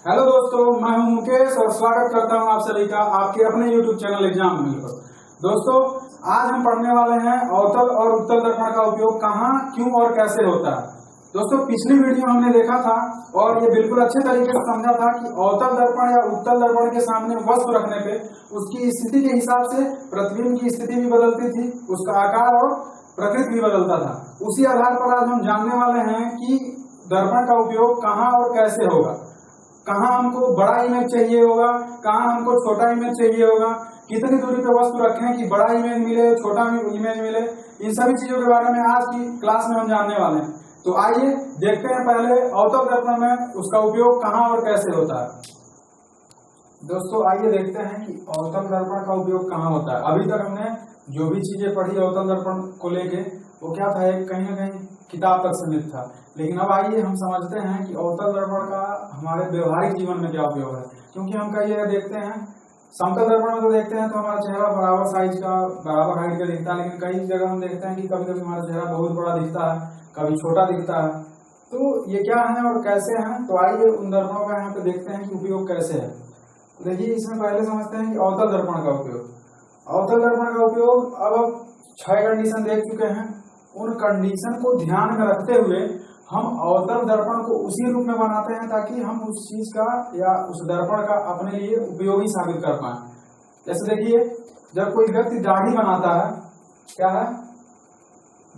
Hello दोस्तों, मैं हूं मुकेश और स्वागत करता हूं आप सभी का आपके अपने YouTube चैनल एग्जाम मिल पर। दोस्तों, आज हम पढ़ने वाले हैं अवतल और उत्तल दर्पण का उपयोग कहां, क्यों और कैसे होता है। दोस्तों, पिछली वीडियो हमने देखा था और ये बिल्कुल अच्छे तरीके से समझा था कि अवतल दर्पण या उत्तल दर्पण के सामने वस्तु रखने पे उसकी स्थिति के हिसाब से प्रतिबिंब की स्थिति भी बदलती थी, उसका आकार और प्रकृति भी बदलता था। उसी आधार पर आज हम जानने वाले हैं कि दर्पण का उपयोग कहाँ और कैसे होगा। कहाँ हमको बड़ा इमेज चाहिए होगा, कहाँ हमको छोटा इमेज चाहिए होगा, कितनी दूरी पे वस्तु रखें कि बड़ा इमेज मिले, छोटा इमेज मिले। इन सभी चीजों के बारे में आज की क्लास में हम जानने वाले हैं। तो आइए देखते हैं पहले अवतल दर्पण में उसका उपयोग कहाँ और कैसे होता है। दोस्तों, आइए देखते हैं कि अवतल दर्पण का उपयोग कहाँ होता है। अभी तक हमने जो भी चीजें पढ़ी अवतल दर्पण को लेके वो क्या था, एक कहीं ना कहीं किताब तक सीमित था। लेकिन अब आइए हम समझते हैं कि अवतल दर्पण का हमारे व्यवहारिक जीवन में क्या उपयोग है। क्योंकि हम कई जगह देखते हैं, समतल दर्पण में तो देखते हैं तो हमारा चेहरा बराबर साइज का, बराबर हाइट का दिखता है। लेकिन कई जगह हम देखते हैं कि कभी कभी हमारा चेहरा बहुत बड़ा दिखता है, कभी छोटा दिखता है। तो ये क्या है और कैसे है, तो आइए उन दर्पणों का यहाँ पे देखते हैं कि उपयोग कैसे है। देखिए, इसमें पहले समझते हैं कि अवतल दर्पण का उपयोग। अवतल दर्पण का उपयोग अब 6 कंडीशन देख चुके हैं। उन कंडीशन को ध्यान में रखते हुए हम अवतल दर्पण को उसी रूप में बनाते हैं ताकि हम उस चीज का या उस दर्पण का अपने लिए उपयोगी साबित कर पाए। जैसे देखिए, जब कोई व्यक्ति दाढ़ी बनाता है, क्या है,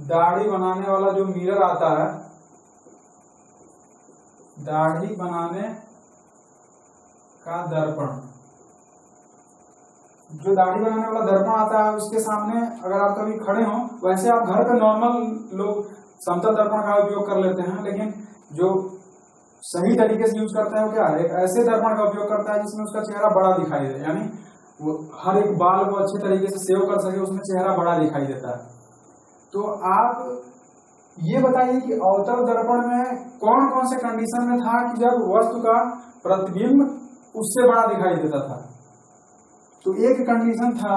दाढ़ी बनाने वाला जो मिरर आता है, दाढ़ी बनाने का दर्पण, जो दाढ़ी बनाने वाला दर्पण आता है उसके सामने अगर आप कभी खड़े हो, वैसे आप घर पे नॉर्मल लोग समतल दर्पण का उपयोग कर लेते हैं, लेकिन जो सही तरीके से यूज करता है वो क्या है, एक ऐसे दर्पण का उपयोग करता है जिसमें उसका चेहरा बड़ा दिखाई दे, यानी वो हर एक बाल को अच्छे तरीके से सेव कर सके, उसमें चेहरा बड़ा दिखाई देता है। तो आप ये बताइए कि अवतल दर्पण में कौन कौन से कंडीशन में था कि जब वस्तु का प्रतिबिंब उससे बड़ा दिखाई देता था। तो एक कंडीशन था,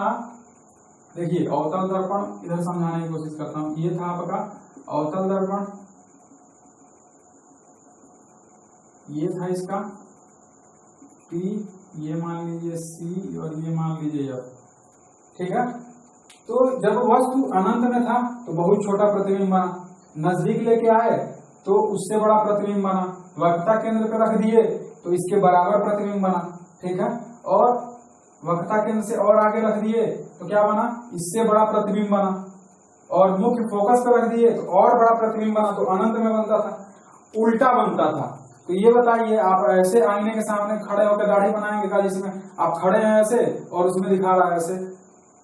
देखिए अवतल दर्पण, इधर समझाने की कोशिश करता हूं। ये था आपका अवतल दर्पण, ये था इसका P, ये मान लीजिए C और ये मान लीजिए F, ठीक है। तो जब वस्तु अनंत में था तो बहुत छोटा प्रतिबिंब बना, नजदीक लेके आए तो उससे बड़ा प्रतिबिंब बना, वक्रता केंद्र पर रख दिए तो इसके बराबर प्रतिबिंब बना, ठीक है। और वक्रता केंद्र से और आगे रख दिए तो क्या बना, इससे बड़ा प्रतिबिंब बना। और मुख्य फोकस पर रख दिए तो और बड़ा प्रतिबिंब बना। तो अनंत में बनता था, उल्टा बनता था। तो ये बताइए, आप ऐसे आईने के सामने खड़े होकर दाढ़ी बनाएंगे का, जिसमें आप खड़े हैं ऐसे और उसमें दिखा रहा है ऐसे,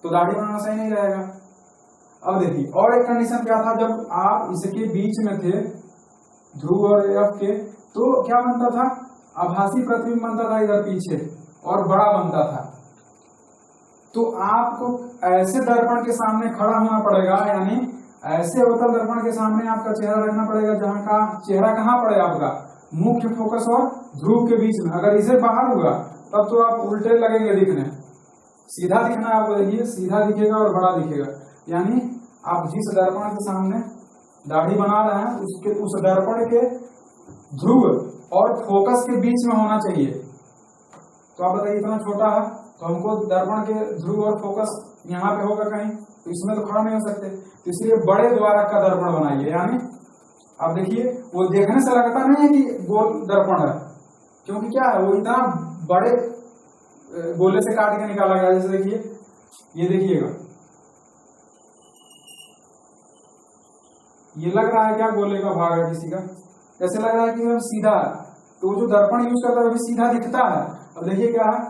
तो दाढ़ी बनाना सही नहीं रहेगा। अब देखिए, और एक कंडीशन क्या था, जब आप इसके बीच में थे, ध्रुव और एफ के, तो क्या बनता था, आभासी प्रतिबिंब बनता था इधर पीछे और बड़ा बनता था। तो आपको ऐसे दर्पण के सामने खड़ा होना पड़ेगा, यानी ऐसे अवतल दर्पण के सामने आपका चेहरा रखना पड़ेगा, जहां का चेहरा कहाँ पड़े आपका, मुख्य फोकस और ध्रुव के बीच में। अगर इसे बाहर होगा तब तो आप उल्टे लगेंगे दिखने, सीधा दिखना है आपको। देखिए, सीधा दिखेगा और बड़ा दिखेगा, यानी आप जिस दर्पण के सामने दाढ़ी बना रहे हैं उसके उस दर्पण के ध्रुव और फोकस के बीच में होना चाहिए। तो आप बताइए, इतना छोटा है तो हमको दर्पण के ध्रुव और फोकस यहाँ पे होगा कहीं, तो इसमें तो खड़ा नहीं हो सकते। तो इसलिए बड़े द्वारक का दर्पण बनाइए। यानी अब देखिए, वो देखने से लगता नहीं है कि गोल दर्पण है, क्योंकि क्या है, वो इतना बड़े गोले से काट के निकाला गया। जैसे देखिए, ये देखिएगा, ये लग रहा है क्या गोले का भाग है किसी का, ऐसे लग रहा है कि वो सीधा है। तो जो दर्पण यूज करता है वो भी सीधा दिखता है। अब देखिए क्या है,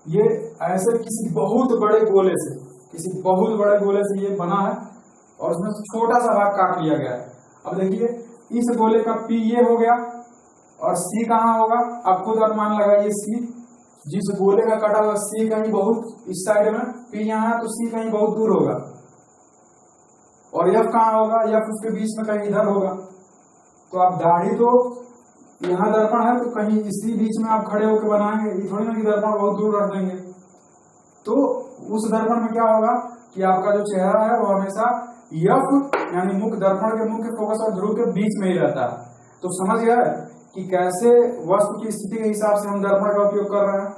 ये ऐसे किसी बहुत बड़े गोले से, किसी बहुत बड़े गोले से ये बना है और उसमें छोटा सा भाग काट लिया गया है। अब देखिए, इस गोले का P ये हो गया और C कहाँ होगा, आप खुद अनुमान लगाइए। C, जिस गोले का कटा हुआ C कहीं बहुत इस साइड में, P यहाँ है तो C कहीं बहुत दूर होगा। और F कहाँ होगा, F उसके बीच में कहीं इधर होगा। तो आप दाढ़ी तो यहाँ दर्पण है तो कहीं इसी बीच में आप खड़े होकर बनाएंगे, ये थोड़ी ना कि दर्पण बहुत दूर रख देंगे। तो उस दर्पण में क्या होगा कि आपका जो चेहरा है वो हमेशा F यानी मुख्य दर्पण के मुख्य फोकस और ध्रुव के बीच में ही रहता है। तो समझ गए कि कैसे वस्तु की स्थिति के हिसाब से हम दर्पण का उपयोग कर रहे हैं।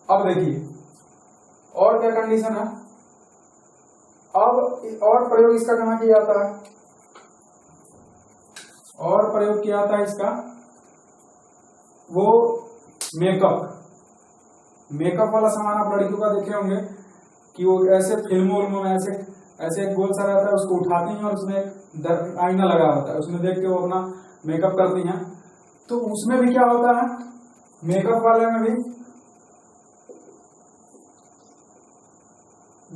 अब देखिए और क्या कंडीशन है, अब और प्रयोग इसका कहाँ किया जाता है, और प्रयोग किया जाता है इसका वो मेकअप वाला सामान आप लड़कियों का देखे होंगे कि वो ऐसे फिल्मों में ऐसे ऐसे एक गोल सा रहता है, उसको उठाती हैं और उसमें एक आईना लगा होता है, उसमें देख के वो अपना मेकअप करती हैं। तो उसमें भी क्या होता है, मेकअप वाले में भी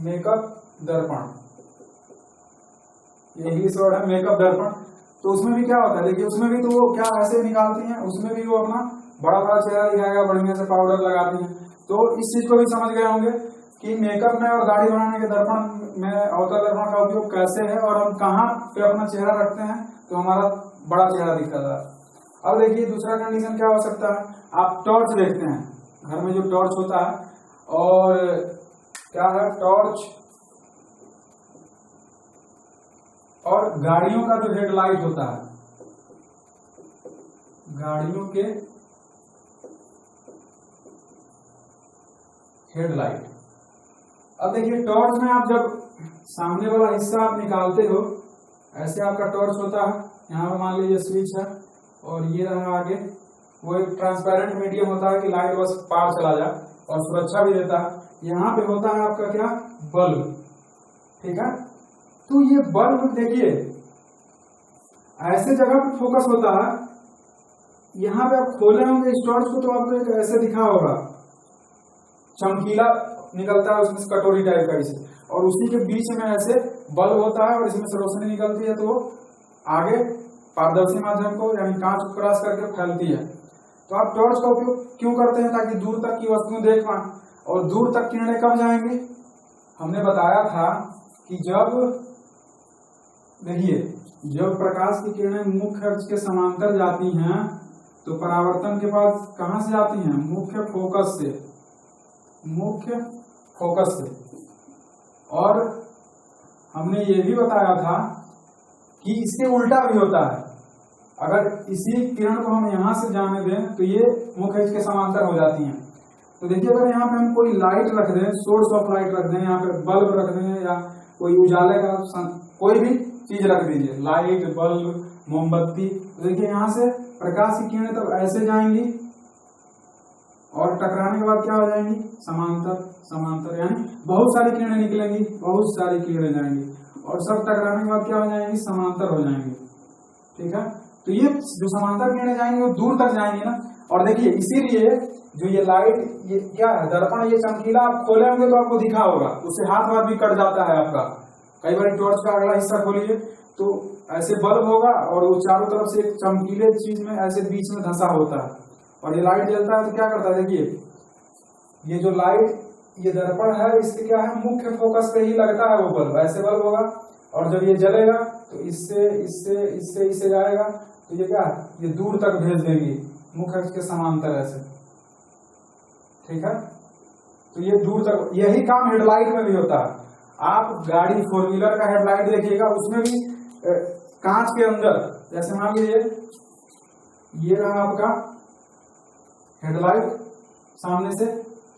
मेकअप दर्पण, ये इंग्लिश वर्ड है मेकअप दर्पण। तो उसमें भी क्या होता है, देखिए उसमें भी तो वो क्या ऐसे निकालती हैं, उसमें भी वो अपना बड़ा बड़ा चेहरा दिखाएगा, बढ़िया से पाउडर लगाती हैं। तो इस चीज को भी समझ गए होंगे कि मेकअप में और दाढ़ी बनाने के दर्पण में अवतल दर्पण का उपयोग कैसे है और हम कहाँ पे अपना चेहरा रखते हैं तो हमारा बड़ा चेहरा दिखता है। अब देखिए दूसरा कंडीशन क्या हो सकता है, आप टॉर्च देखते हैं, घर में जो टॉर्च होता है, और क्या है टॉर्च और गाड़ियों का जो हेडलाइट होता है, गाड़ियों के हेडलाइट। अब देखिए टॉर्च में आप जब सामने वाला हिस्सा आप निकालते हो, ऐसे आपका टॉर्च होता है, यहाँ पर मान लीजिए स्विच है और ये रहा आगे, वो एक ट्रांसपेरेंट मीडियम होता है कि लाइट बस पार चला जाए और सुरक्षा भी देता है। यहाँ पे होता है आपका क्या बल्ब, ठीक है। तो ये बल्ब देखिए ऐसे जगह पे फोकस होता है, यहाँ पे आप खोले होंगे इस टॉर्च को तो आपको एक ऐसे दिखा होगा, चमकीला निकलता है उसमें कटोरी टाइप का इसे, और उसी के बीच में ऐसे बल्ब होता है और इसमें से रोशनी निकलती है, तो आगे पारदर्शी माध्यम को यानी कांच को क्रॉस करके फैलती है। तो आप टॉर्च का उपयोग क्यों करते हैं, ताकि दूर तक की वस्तु देख पाए। और दूर तक किरणें कब जाएंगी, हमने बताया था कि जब देखिए जब प्रकाश की किरणें मुख्य अक्ष के समांतर जाती हैं तो परावर्तन के बाद कहां से जाती हैं, मुख्य फोकस से, मुख्य फोकस से। और हमने ये भी बताया था कि इसके उल्टा भी होता है, अगर इसी किरण को हम यहां से जाने दें तो ये मुख्य अक्ष के समांतर हो जाती हैं। तो देखिए अगर यहाँ पे हम कोई लाइट रख दें, सोर्स ऑफ लाइट रख दें, यहाँ पे बल्ब रख दें या कोई उजाले का कोई भी चीज रख दीजिए, लाइट बल्ब मोमबत्ती, तो देखिए यहाँ से प्रकाश की किरणें तब ऐसे जाएंगी और टकराने के बाद क्या हो जाएंगी, समांतर समांतर, यानी बहुत सारी किरणें निकलेंगी, बहुत सारी किरणें जाएंगी और सब टकराने के बाद क्या हो जाएंगी, समांतर हो जाएंगी, ठीक है। तो ये जो समांतर किरणें जाएंगी वो दूर तक जाएंगी ना। और देखिए इसीलिए जो ये लाइट, ये क्या है दर्पण, ये चमकीला आप खोले होंगे तो आपको दिखा होगा, उससे हाथ वाथ भी कट जाता है आपका। कई बार टॉर्च का अगला हिस्सा खोलिए तो ऐसे बल्ब होगा और वो चारों तरफ से एक चमकीले चीज में ऐसे बीच में धंसा होता है और ये लाइट जलता है तो क्या करता है, देखिए ये जो लाइट, ये दर्पण है, इसके क्या है मुख्य फोकस पे ही लगता है वो बल्ब, ऐसे बल्ब होगा और जब ये जलेगा तो इससे इससे इससे इससे जाएगा, तो ये क्या ये दूर तक भेज देंगी मुख्य अक्ष के समांतर ऐसे, ठीक है। तो ये दूर तक, यही काम हेडलाइट में भी होता है। आप गाड़ी फोर व्हीलर का हेडलाइट देखिएगा, उसमें भी कांच के अंदर, जैसे मान लीजिए ये रहा आपका हेडलाइट सामने से,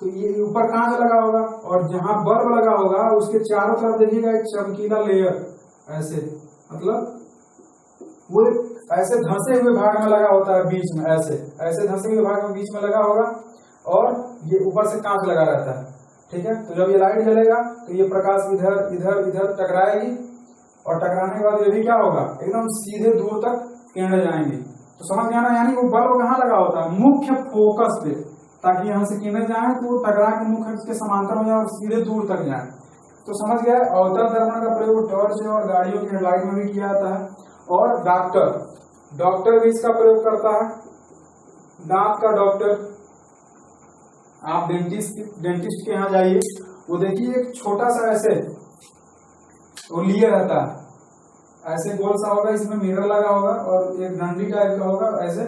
तो ये ऊपर कांच लगा होगा और जहां बल्ब लगा होगा उसके चारों तरफ देखिएगा एक चमकीला लेयर ऐसे, मतलब वो ऐसे धंसे हुए भाग में लगा होता है बीच में, ऐसे ऐसे धंसे हुए भाग में बीच में लगा होगा और ये ऊपर से कांच लगा रहता है, ठीक है। तो जब ये लाइट जलेगा तो ये प्रकाश इधर इधर इधर टकराएगी और टकराने के बाद ये भी क्या होगा, एकदम सीधे दूर तक किरणें जाएंगी। तो समझ गया ना, यानी वो बल्ब कहाँ लगा होता है, मुख्य फोकस पे, ताकि यहाँ से किरणें जाए तो टकरा के मुख्य अक्ष के समांतर हो जाए और सीधे दूर तक जाए। तो समझ गया, अवतल दर्पण का प्रयोग टॉर्च और गाड़ियों की हेडलाइट में भी किया जाता है। और डॉक्टर भी इसका प्रयोग करता है, दांत का डॉक्टर, आप डेंटिस्ट के यहाँ जाइए, वो देखिए एक छोटा सा ऐसे वो लिए रहता है, ऐसे गोल सा होगा, इसमें मिरर लगा होगा और एक डंडी टाइप का होगा ऐसे,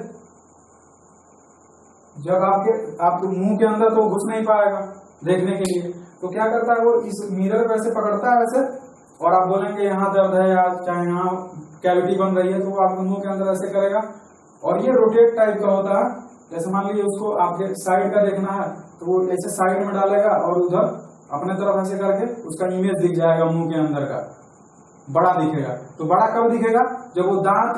जब आपके मुंह के अंदर तो घुस नहीं पाएगा देखने के लिए, तो क्या करता है वो इस मिरर को ऐसे पकड़ता है ऐसे, और आप बोलेंगे यहाँ दर्द है या चाहे यहाँ कैविटी बन रही है, तो वो आपके मुंह के अंदर ऐसे करेगा और ये रोटेट टाइप का होता है। जैसे मान लीजिए उसको आपके साइड का देखना है तो वो ऐसे साइड में डालेगा और उधर अपने तरफ ऐसे करके उसका इमेज दिख जाएगा, मुंह के अंदर का बड़ा दिखेगा। तो बड़ा कब दिखेगा? जब वो दांत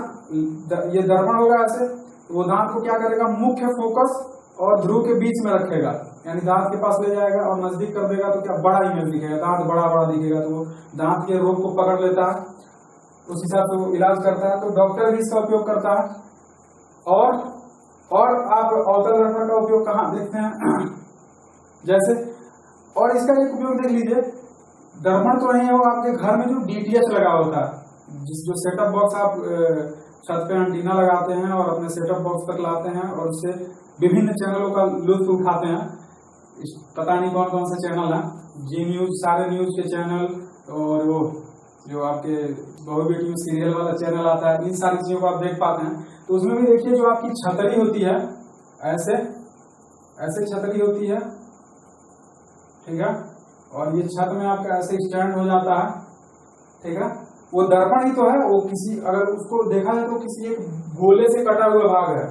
ये दर्पण होगा ऐसे, तो वो दांत को क्या करेगा, मुख्य फोकस और ध्रुव के बीच में रखेगा, यानी दांत के पास ले जाएगा और नजदीक कर देगा तो क्या बड़ा इमेज दिखेगा, दांत बड़ा बड़ा दिखेगा। तो वो दांत के रोग को पकड़ लेता है, उस हिसाब से वो इलाज करता है। तो डॉक्टर भी इसका उपयोग करता है। और आप अवतल दर्पण का उपयोग कहाँ देखते हैं जैसे, और इसका एक उपयोग देख लीजिए, दर्पण तो नहीं है, वो आपके घर में जो डीटीएच लगा होता है, जो सेटअप बॉक्स आप छत पे एंटीना लगाते हैं और अपने सेटअप बॉक्स तक लाते हैं और उससे विभिन्न चैनलों का लुत्फ उठाते हैं। पता नहीं कौन कौन से चैनल हैं, जी न्यूज, सारे न्यूज के चैनल, और वो जो आपके बहू बेटियों सीरियल वाला चैनल आता है, इन सारी चीजों को आप देख पाते हैं। तो उसमें भी देखिए जो आपकी छतरी होती है, ऐसे ऐसे छतरी होती है, ठीक है, और ये छत में आपका ऐसे स्टैंड हो जाता है, ठीक है। वो दर्पण ही तो है, वो किसी, अगर उसको देखा जाए तो किसी एक गोले से कटा हुआ भाग है,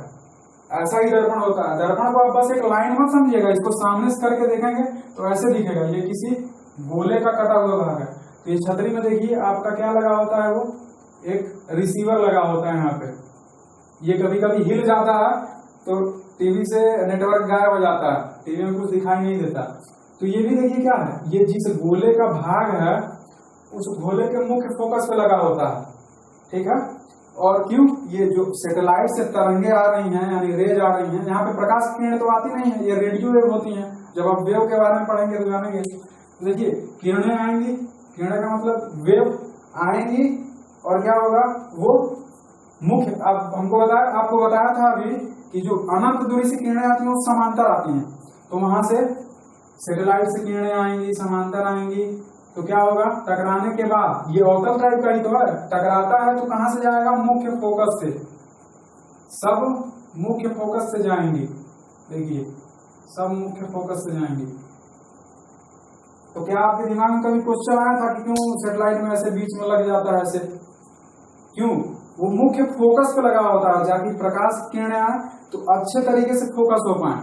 ऐसा ही दर्पण होता है। दर्पण को आप बस एक लाइन मत समझिएगा, इसको सामने से करके देखेंगे तो ऐसे दिखेगा, ये किसी गोले का कटा हुआ भाग है। तो ये छतरी में देखिए आपका क्या लगा होता है, वो एक रिसीवर लगा होता है यहाँ पे। ये कभी कभी हिल जाता है तो टीवी से नेटवर्क गायब हो जाता है, टीवी में कुछ दिखाई नहीं देता। तो ये भी देखिए क्या है, ये जिस गोले का भाग है उस गोले के मुख्य फोकस पे लगा होता है, ठीक है। और क्यों, ये जो सैटेलाइट से तरंगे आ रही हैं, यानी रेज आ रही हैं, यहाँ पे प्रकाश की किरणें तो आती नहीं है, ये रेडियो वेव होती हैं। जब आप वेव के बारे में पढ़ेंगे तो जानेंगे। तो देखिए किरणें आएंगी, किरणें का मतलब वेव आएंगी, और क्या होगा, वो मुख्य, अब हमको बताया, आपको बताया था अभी कि जो अनंत दूरी से किरणें आती हैं वो समांतर आती हैं। तो वहां से सैटेलाइट से किरणें आएंगी, समांतर आएंगी, तो क्या होगा, टकराने के बाद, ये अवतल टाइप का ही तो है, टकराता है तो कहां से जाएगा, मुख्य फोकस से, सब मुख्य फोकस से जाएंगी। देखिए सब मुख्य फोकस से जाएंगी। तो क्या आपके दिमाग में कभी क्वेश्चन आया था कि क्यों सैटेलाइट में ऐसे बीच में लग जाता है ऐसे? क्यों? वो मुख्य फोकस पे लगा होता है, जाकि प्रकाश की किरणें आए तो अच्छे तरीके से फोकस हो पाए,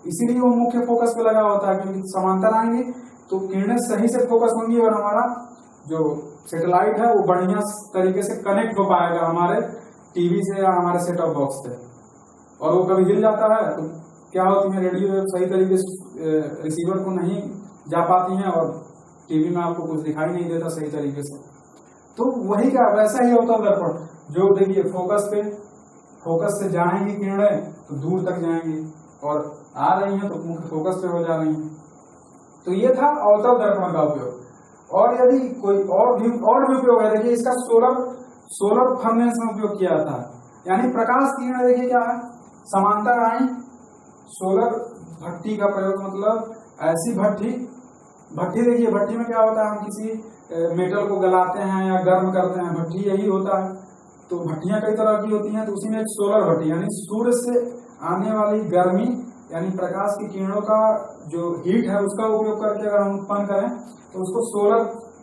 इसीलिए वो मुख्य फोकस पे लगा होता है। क्योंकि समांतर आएंगे तो किरणें सही से फोकस होंगी और हमारा जो सैटेलाइट है वो बढ़िया तरीके से कनेक्ट हो पाएगा हमारे टीवी से या हमारे सेटअप बॉक्स से। और वो कभी हिल जाता है तो क्या होती है, रेडियो वेव सही तरीके से रिसीवर को नहीं जा पाती हैं और टीवी में आपको कुछ दिखाई नहीं देता सही तरीके से। तो वही क्या, वैसा ही होता दर्पण, जो देखिए फोकस से जाएंगी किरणें तो दूर तक जाएंगी, और आ रही हैं तो मुख्य फोकस पे हो जा रही हैं। तो ये था अवतल दर्पण का उपयोग। और यदि कोई और भी उपयोग है, देखिए इसका सोलर फर्नेस में उपयोग किया था, यानी प्रकाश की किरणें देखिए क्या है, समांतर आई, सोलर भट्टी का प्रयोग, मतलब ऐसी भट्टी देखिए, भट्टी में क्या होता है, हम किसी मेटल को गलाते हैं या गर्म करते हैं, भट्टी यही होता है। तो भट्टियां कई तरह की होती हैं, तो उसी में एक सोलर भट्टी, यानी सूर्य से आने वाली गर्मी, यानी प्रकाश की किरणों का जो हीट है उसका उपयोग करके अगर हम उत्पन्न करें तो उसको सोलर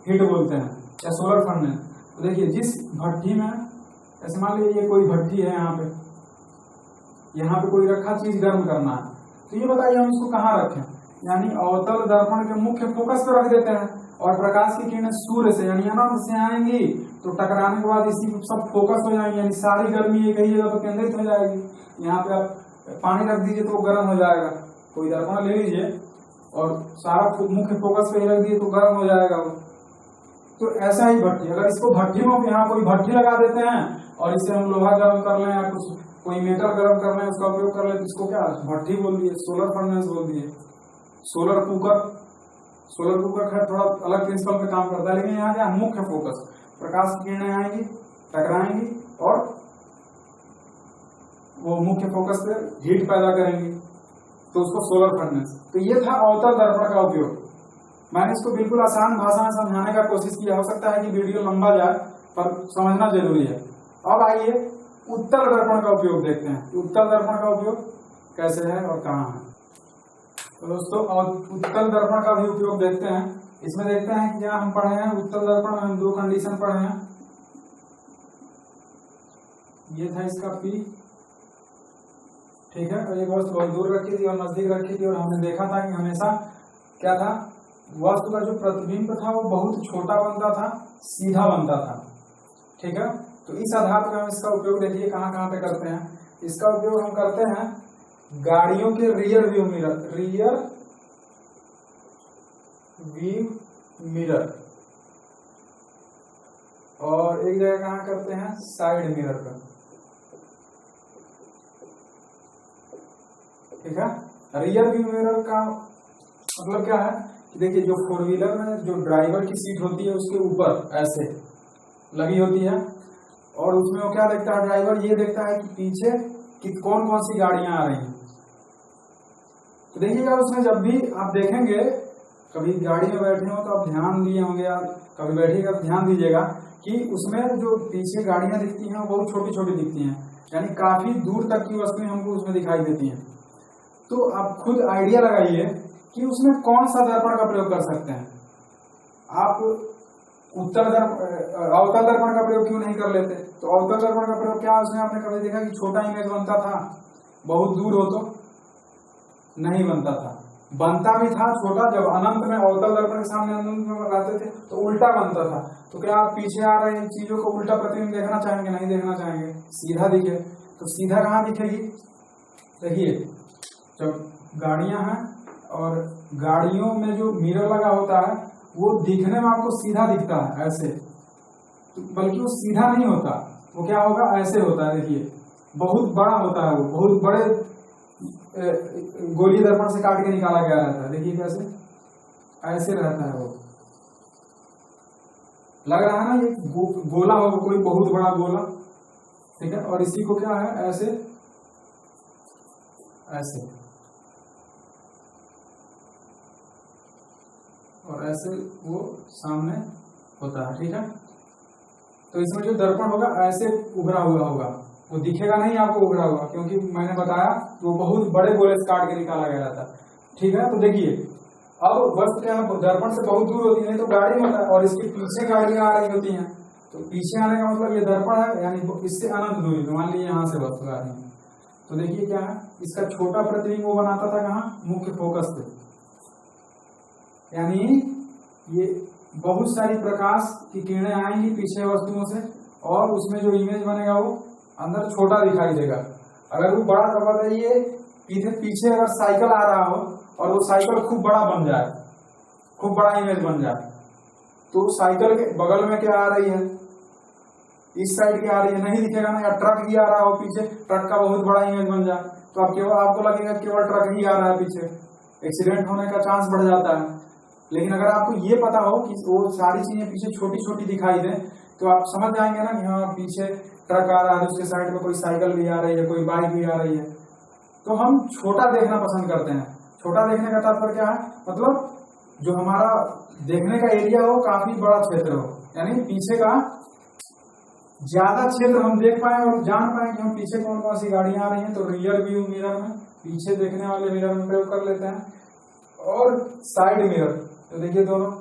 हीट बोलते हैं या सोलर फर्नेस। तो देखिए जिस भट्टी में, ऐसे मान लीजिए ये कोई भट्टी है, यहाँ पे कोई रखा चीज गर्म करना है, तो ये बताइए हम इसको कहाँ रखें, यानी अवतल दर्पण के मुख्य फोकस पे रख देते हैं, और प्रकाश की किरणें सूर्य से यानी अनंत से आएंगी तो टकराने के बाद इसी सब फोकस हो जाएंगी, यानी सारी गर्मी एक ही जगह पर केंद्रित हो जाएगी। यहाँ पे आप पानी रख दीजिए तो गर्म हो जाएगा, कोई दर्पण ले लीजिए और सारा मुख्य फोकस पे रख दिए तो गर्म हो जाएगा वो। तो ऐसा ही भट्टी, अगर इसको भट्टी में यहाँ कोई भट्टी लगा देते हैं और इससे हम लोहा गर्म कर लें या कुछ कोई मेटल गर्म कर लें, उसका उपयोग कर लें, तो इसको क्या भट्टी बोल दिए, सोलर फर्नेस बोल दिए, सोलर कुकर खैर थोड़ा अलग प्रिंसिपल पे काम करता है, लेकिन यहाँ क्या मुख्य फोकस, प्रकाश की किरणें आएंगी, टकराएंगी और वो मुख्य फोकस पे हीट पैदा करेंगी, तो उसको सोलर फर्नेस। तो ये था अवतल दर्पण का उपयोग। मैंने इसको बिल्कुल आसान भाषा में समझाने का कोशिश किया, हो सकता है कि वीडियो लंबा जाए पर समझना जरूरी है। अब आइए उत्तल दर्पण का उपयोग देखते हैं, उत्तल दर्पण का उपयोग कैसे है और कहाँ है। तो दोस्तों उत्तल दर्पण का भी उपयोग देखते हैं। इसमें देखते हैं कि क्या हम पढ़े हैं उत्तल दर्पण में, हम 2 कंडीशन पढ़े हैं। ये था इसका P ठीक है, और एक वस्तु बहुत दूर रखी थी और नजदीक रखी थी, और हमने देखा था कि हमेशा क्या था, वस्तु का जो प्रतिबिंब था वो बहुत छोटा बनता था, सीधा बनता था। ठीक है, तो इस आधार पर हम इसका उपयोग देखिए कहाँ कहाँ पे करते हैं। इसका उपयोग हम करते हैं गाड़ियों के rear view mirror, rear view mirror, और एक जगह कहाँ करते हैं, साइड मिरर पर। ठीक है, रियर व्यू मिरर का मतलब क्या है कि देखिए जो फोर व्हीलर में जो ड्राइवर की सीट होती है उसके ऊपर ऐसे लगी होती है, और उसमें वो क्या देखता है, ड्राइवर ये देखता है कि पीछे कि कौन कौन सी गाड़ियां आ रही हैं। तो देखिएगा उसमें जब भी आप देखेंगे, कभी गाड़ी में बैठे हो तो आप ध्यान दिए होंगे, या कभी बैठिएगा तो ध्यान दीजिएगा कि उसमें जो पीछे गाड़ियां दिखती हैं वो बहुत छोटी छोटी दिखती हैं, यानी काफी दूर तक की वस्तुएं हमको उसमें दिखाई देती हैं। तो आप खुद आइडिया लगाइए कि उसमें कौन सा दर्पण का प्रयोग कर सकते हैं। आप अवतल दर्पण का प्रयोग क्यों नहीं कर लेते? तो अवतल दर्पण का प्रयोग क्या, उसमें आपने कभी देखा कि छोटा इमेज बनता था, बहुत दूर हो तो नहीं बनता था, बनता भी था छोटा, जब अनंत में अवतल दर्पण के सामने अनंत में लगाते थे तो उल्टा बनता था। तो क्या आप पीछे आ रही चीजों को उल्टा प्रतिबिंब देखना चाहेंगे? नहीं देखना चाहेंगे, सीधा दिखे। तो सीधा कहाँ दिखेगी? देखिए जब गाड़ियां हैं और गाड़ियों में जो मिरर लगा होता है वो दिखने में आपको सीधा दिखता है ऐसे, तो बल्कि वो सीधा नहीं होता, वो क्या होगा, ऐसे होता है। देखिए बहुत बड़ा होता है, वो बहुत बड़े गोली दर्पण से काट के निकाला गया रहता है। देखिए कैसे ऐसे रहता है, वो लग रहा है ना ये गोला होगा, कोई बहुत बड़ा गोला। ठीक है, और इसी को क्या है, ऐसे ऐसे और ऐसे वो सामने होता है। ठीक है, तो इसमें जो दर्पण होगा ऐसे उभरा हुआ होगा, वो दिखेगा नहीं आपको उभरा हुआ, क्योंकि मैंने बताया कि वो बहुत बड़े गोले से काट के निकाला गया था। ठीक है, तो देखिए अब वस्तु क्या है, दर्पण से बहुत दूर होती है तो गाड़ी में होता है, और इसके पीछे गाड़ियां आ रही होती हैं, तो पीछे आने का मतलब ये दर्पण है, यानी इससे अनंत दूरी, मान लीजिए यहाँ से वस्तु आ रही है, तो देखिए क्या है, इसका छोटा प्रतिबिंब वो बनाता था कहाँ, मुख्य फोकस पे, यानी ये बहुत सारी प्रकाश की किरणें आएंगी पीछे वस्तुओं से, और उसमें जो इमेज बनेगा वो अंदर छोटा दिखाई देगा। अगर वो बड़ा तो बताइए, पीछे अगर साइकिल आ रहा हो और वो साइकिल खूब बड़ा बन जाए, खूब बड़ा इमेज बन जाए, तो साइकिल के बगल में क्या आ रही है, इस साइड की आ रही है, नहीं दिखेगा ना। या ट्रक ही आ रहा हो पीछे, ट्रक का बहुत बड़ा इमेज बन जाए, तो आपको लगेगा केवल ट्रक ही आ रहा है पीछे, एक्सीडेंट होने का चांस बढ़ जाता है। लेकिन अगर आपको ये पता हो कि वो सारी चीजें पीछे छोटी छोटी दिखाई दे, तो आप समझ जाएंगे ना कि हाँ पीछे ट्रक आ रहा है, उसके साइड में कोई साइकिल भी आ रही है, कोई बाइक भी आ रही है। तो हम छोटा देखना पसंद करते हैं। छोटा देखने का तात्पर्य क्या है, मतलब जो हमारा देखने का एरिया हो काफी बड़ा क्षेत्र हो, यानी पीछे का ज्यादा क्षेत्र हम देख पाए और जान पाए कि हम पीछे कौन कौन सी गाड़ियां आ रही हैं। तो रियर व्यू मिरर में, पीछे देखने वाले मिरर में प्रयोग कर लेते हैं। और साइड मिरर, तो देखिए दोनों,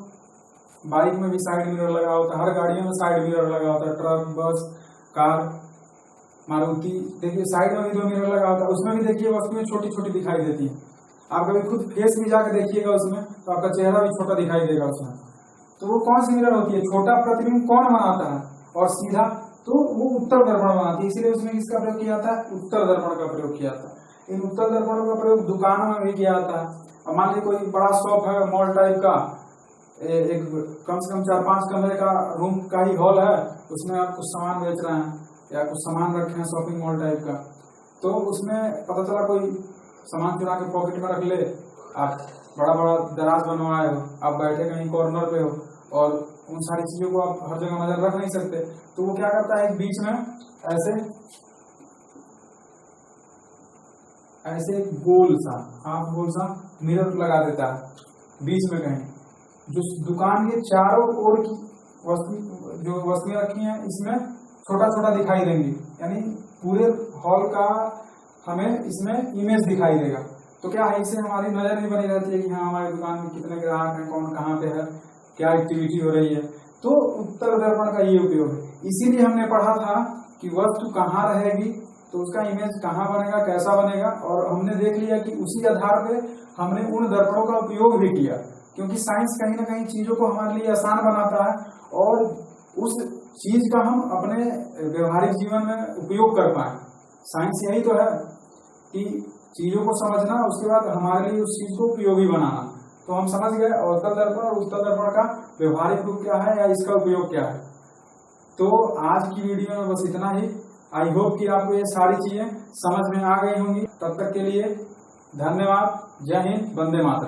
बाइक में भी साइड मिरर लगा होता है, हर गाड़ियों में साइड मिरर लगा होता है, ट्रक, बस, कार, मारुति, देखिए साइड में भी 2 मिरर लगा होता है। उसमें भी देखिए वस्तुएं छोटी छोटी दिखाई देती हैं। आप कभी खुद फेस भी जाकर देखिएगा उसमें, तो आपका चेहरा भी छोटा दिखाई देगा उसमें। तो वो कौन सी मिरर होती है, छोटा प्रतिबिंब कौन बनाता है और सीधा, तो वो उत्तल दर्पण बनाती है। इसीलिए उसमें किसका प्रयोग किया जाता है, उत्तल दर्पण का प्रयोग किया जाता है। इन उत्तल दर्पणों का प्रयोग दुकानों में भी किया जाता है। अब मान लीजिए कोई बड़ा शॉप है, मॉल टाइप का, एक कम से कम 4-5 कमरे का रूम का ही हॉल है, उसमें आप कुछ सामान बेच रहे हैं या कुछ सामान रखे हैं शॉपिंग मॉल टाइप का, तो उसमें पता चला कोई सामान चुरा के पॉकेट में रख ले, आप बड़ा बड़ा दराज बनवाए हो, आप बैठे कहीं कॉर्नर पे हो और उन सारी चीजों को आप हर जगह नजर रख नहीं सकते, तो वो क्या करता है, बीच में ऐसे गोल सा, हाफ गोल सा मिरर लगा देता है बीच में कहीं, जो दुकान के चारों ओर की जो वस्तुएं रखी हैं इसमें छोटा छोटा दिखाई देंगी, यानी पूरे हॉल का हमें इसमें इमेज दिखाई देगा। तो क्या है, इससे हमारी नजर नहीं बनी रहती है कि हाँ हमारी दुकान में कितने ग्राहक हैं, कौन कहाँ पे है, क्या एक्टिविटी हो रही है। तो उत्तल दर्पण का ये उपयोग है। इसीलिए हमने पढ़ा था कि वस्तु कहाँ रहेगी, तो उसका इमेज कहाँ बनेगा, कैसा बनेगा, और हमने देख लिया कि उसी आधार पे हमने उन दर्पणों का उपयोग भी किया, क्योंकि साइंस कहीं ना कहीं चीजों को हमारे लिए आसान बनाता है और उस चीज का हम अपने व्यवहारिक जीवन में उपयोग कर पाए। साइंस यही तो है कि चीजों को समझना, उसके बाद हमारे लिए उस चीज को उपयोगी बनाना। तो हम समझ गए अवतल दर्पण और उत्तल दर्पण का व्यवहारिक रूप क्या है या इसका उपयोग क्या है। तो आज की वीडियो में बस इतना ही। आई होप कि आपको ये सारी चीजें समझ में आ गई होंगी। तब तक के लिए धन्यवाद। जय हिंद, वंदे मातरम।